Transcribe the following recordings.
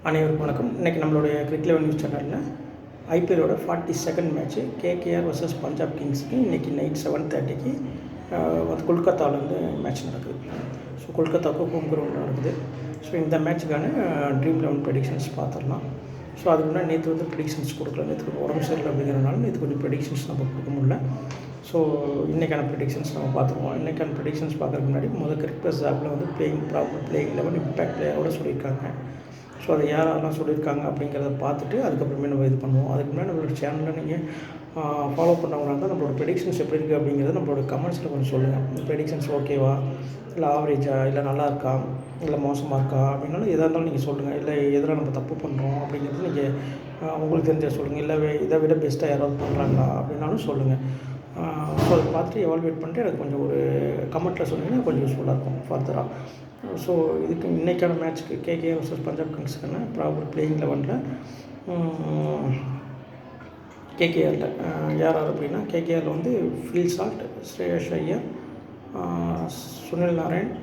அனைவருக்கும் வணக்கம். இன்றைக்கி நம்மளுடைய கிரிக் 11 நியூஸ் சேனலில் ஐபிஎல்லோட 42nd match KKR versus Punjab கிங்ஸுக்கு இன்றைக்கி நைட் 7:30க்கு வந்து கொல்கத்தாவில் வந்து மேட்ச் நடக்குது. ஸோ கொல்கத்தாவுக்கு ஹோம் கிரவுண்ட் நடக்குது. ஸோ இந்த மேட்ச்சுக்கான ட்ரீம் 11 ப்ரெடிக்ஷன்ஸ் பார்த்துடலாம். ஸோ அதுக்கு முன்னாடி நேற்று வந்து ப்ரெடிக்ஷன்ஸ் கொடுக்கல, நேற்று உடம்பு சரியில்லை அப்படிங்கிறதுனால நேற்று கொஞ்சம் ப்ரெடிக்ஷன்ஸ் நம்ம கொடுக்க முடியல. ஸோ இன்றைக்கான ப்ரெடிக்ஷன்ஸ் நம்ம பார்த்துருவோம். இன்றைக்கான ப்ரெடிக்ஷன்ஸ் பார்க்குறதுக்கு முன்னாடி கிரிக் ப்ளஸ் ஆப்பில் வந்து பிளேயிங் 11 இம்பேக்ட் பிளேயரோட சொல்லியிருக்காங்க. ஸோ அதை யாரெல்லாம் சொல்லியிருக்காங்க அப்படிங்கிறத பார்த்துட்டு அதுக்கப்புறமே நம்ம இது பண்ணுவோம். அதுக்கு முன்னாடி நம்மளோட சேனலில் நீங்கள் ஃபாலோ பண்ணவங்களாக இருந்தால் நம்மளோட ப்ரெடிக்ஷன்ஸ் எப்படி இருக்குது அப்படிங்கிறத நம்மளோட கமெண்ட்ஸில் கொஞ்சம் சொல்லுங்கள். இந்த ப்ரெடிக்ஷன்ஸ் ஓகேவா, இல்லை ஆவரேஜா, இல்லை நல்லா இருக்கா, இல்லை மோசமாக இருக்கா அப்படின்னாலும் எதாக இருந்தாலும் நீங்கள் சொல்லுங்கள். இல்லை எதில் நம்ம தப்பு பண்ணுறோம் அப்படிங்கிறது நீங்கள் உங்களுக்கு தெரிஞ்சால் சொல்லுங்கள். இல்லை இதை விட பெஸ்ட்டாக யாராவது பண்ணுறாங்களா அப்படின்னாலும் சொல்லுங்கள். ஸோ அதை பார்த்துட்டு எவால்வேட் பண்ணிட்டு எனக்கு கொஞ்சம் ஒரு கமெண்ட்டில் சொன்னீங்கன்னா கொஞ்சம் யூஸ்ஃபுல்லாக இருக்கும் ஃபர்தராக. ஸோ இதுக்கு இன்றைக்கான மேட்ச்சுக்கு கேகேஆர் வர்சஸ் பஞ்சாப் கிங்ஸுக்கான ப்ராப்பர் பிளேயிங் 11ல் கேகேஆரில் யார் அப்படின்னா கேகேஆரில் வந்து Phil Salt, Shreyas Iyer, Sunil Narine,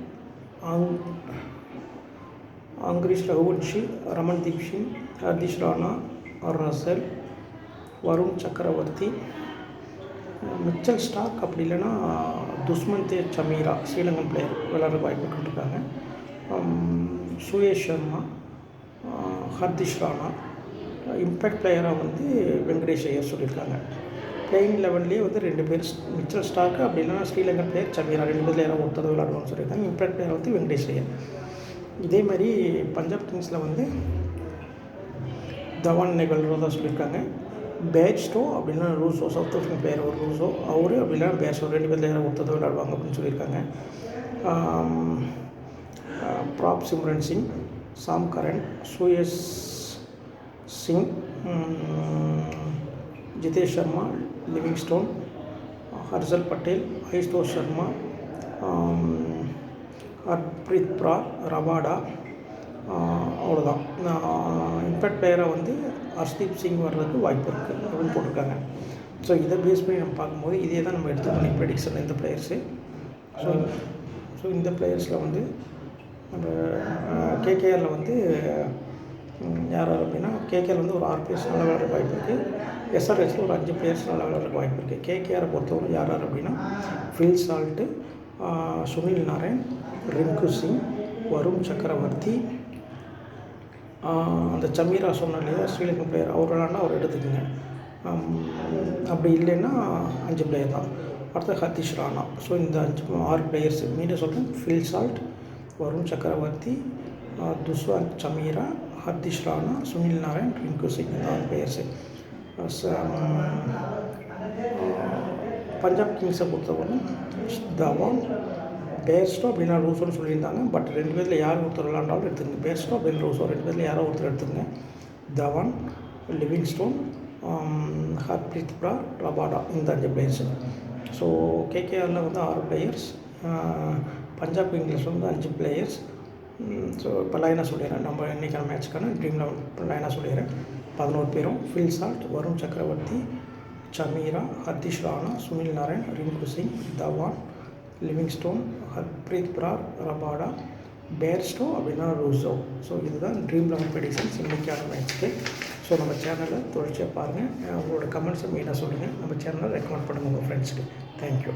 Angkrish Raghuvanshi, Ramandeep Singh, ஹர்திஷ் Rana, Russell, Varun Chakravarthy, Mitchell Stark, அப்படி இல்லைன்னா துஷ்மந்தே சமீரா ஸ்ரீலங்கன் பிளேயர் விளையாடுற வாய்ப்பு கொண்டிருக்காங்க. சுயேஷ் சர்மா, ஹர்திஷ் ராணா, இம்பேக்ட் பிளேயராக வந்து வெங்கடேஷ் ஐயர் சொல்லியிருக்காங்க. பிளேயிங் 11லேயே வந்து 2 பேர் மிச்சல் ஸ்டார்க்கு, அப்படி இல்லைன்னா ஸ்ரீலங்கன் பிளேயர் சமீரா 2 பேர் யாராவது ஒருத்தர் விளையாடுவான்னு சொல்லியிருக்காங்க. இம்பேக்ட் பிளேயர் வந்து வெங்கடேஷ் ஐயர். இதே மாதிரி பஞ்சாப் கிங்ஸில் வந்து தவான் விளையாடுறதா சொல்லியிருக்காங்க. பேட்ஸ்டோ அப்படின்னா ரூசோ, சவுத் ஆஃப்ரிக்கன் பிளேயர் ஒரு ரூசோ, அவரு அப்படின்னா பேட்ஸ்டோ 2 பேர் யாராவது ஒருத்தர் விளையாடுவாங்க அப்படின்னு சொல்லியிருக்காங்க. ப்ராப் சிம்ரன் சிங், சாம் கரன், சுயேஷ் சிங், ஜிதேஷ் சர்மா, லிவிங்ஸ்டோன், ஹர்ஷல் பட்டேல், ஐஷ்தோஷ் சர்மா, ஹர்ப்ரீத் ப்ரார், ரபாடா, அவ்வளோதான். இம்பேக்ட் பிளேயராக வந்து ஹர்ஷ்தீப் சிங் வர்றதுக்கு வாய்ப்பு இருக்குது அப்படின்னு போட்டிருக்காங்க. ஸோ இதை பேஸ் பண்ணி நம்ம பார்க்கும்போது இதே தான் நம்ம எடுத்துக்கணும் ப்ரெடிக்ஷன் இந்த பிளேயர்ஸு. ஸோ இந்த பிளேயர்ஸில் வந்து நம்ம கேகேஆரில் வந்து யார் அப்படின்னா கேகேஆர் வந்து ஒரு 6 பிளேயர்ஸ் நல்லா விளையாடுற வாய்ப்பு இருக்குது. எஸ்ஆர்ஹெச்சில் ஒரு 5 பிளேயர்ஸ் நல்லா விளையாடுற வாய்ப்பு இருக்குது. கேகேஆரை பொறுத்தவரை யார் அப்படின்னா ஃபில் சால்ட்டு, சுனில் நாராயண், ரிங்கு சிங், வருண் சக்கரவர்த்தி, அந்த சமீரா சொன்ன இல்லையா ஸ்ரீலங்கன் பிளேயர், அவர் விளாண்டா அவர் எடுத்துக்கோங்க. அப்படி இல்லைன்னா 5 பிளேயர் தான். அடுத்த ஹர்திஷ் ராணா. ஸோ இந்த 6 பிளேயர்ஸ் மீண்டும் சொல்கிறேன். ஃபில் சால்ட், வருண் சக்கரவர்த்தி, துஷ்வந்த் சமீரா, ஹர்திஷ் ராணா, சுனில் நாராயண், ரிங்கு சிங், இந்த 6 பிளேயர்ஸு. பஞ்சாப் கிங்ஸை பொறுத்தவரை தவான், பேர்ஸ்டோ அப்படின்னா ரூசோன்னு சொல்லியிருந்தாங்க. பட் 2 பேரில் யார் ஒருத்தர் விளாண்டாலும் எடுத்துங்க. பேர்ஸ்டோ அப்படின்னு ரூசோ 2 பேரில் யாரோ ஒருத்தர் எடுத்துங்க. தவான், லிவிங்ஸ்டோன், ஹர்ப்ரீத் ப்ரார், ரபாடா, இந்த 5 பிளேயர்ஸு. ஸோ கேகேஆரில் வந்து 6 பிளேயர்ஸ், பஞ்சாப் கிங்ஸில் வந்து 5 பிளேயர்ஸ். ஸோ இப்போ லைனாக சொல்லிடுறேன். நம்ம இன்றைக்கான மேட்ச்சுக்கான ட்ரீம் 11 லைனாக சொல்லிடுறேன். 11 பேரும் ஃபில் சால்ட், வருண் சக்கரவர்த்தி, சமீரா, ஹர்திஷ் Rana, Sunil Narayan, Rinku Singh, Dhawan, Livingstone, Harpreet Brar, Rabada, Bairstow அப்படின்னா ரூசோ. ஸோ இதுதான் ட்ரீம் 11 ப்ரெடிக்ஷன்ஸ் இன்றைக்கான மேட்ச்சுக்கு. ஸோ நம்ம சேனலை தொடர்ச்சியாக பாருங்கள். உங்களோட கமெண்ட்ஸை மெயினாக சொல்லுங்கள். நம்ம சேனலை ரெக்கமெண்ட் பண்ணுங்கள் உங்கள் ஃப்ரெண்ட்ஸ்க்கு. தேங்க்யூ.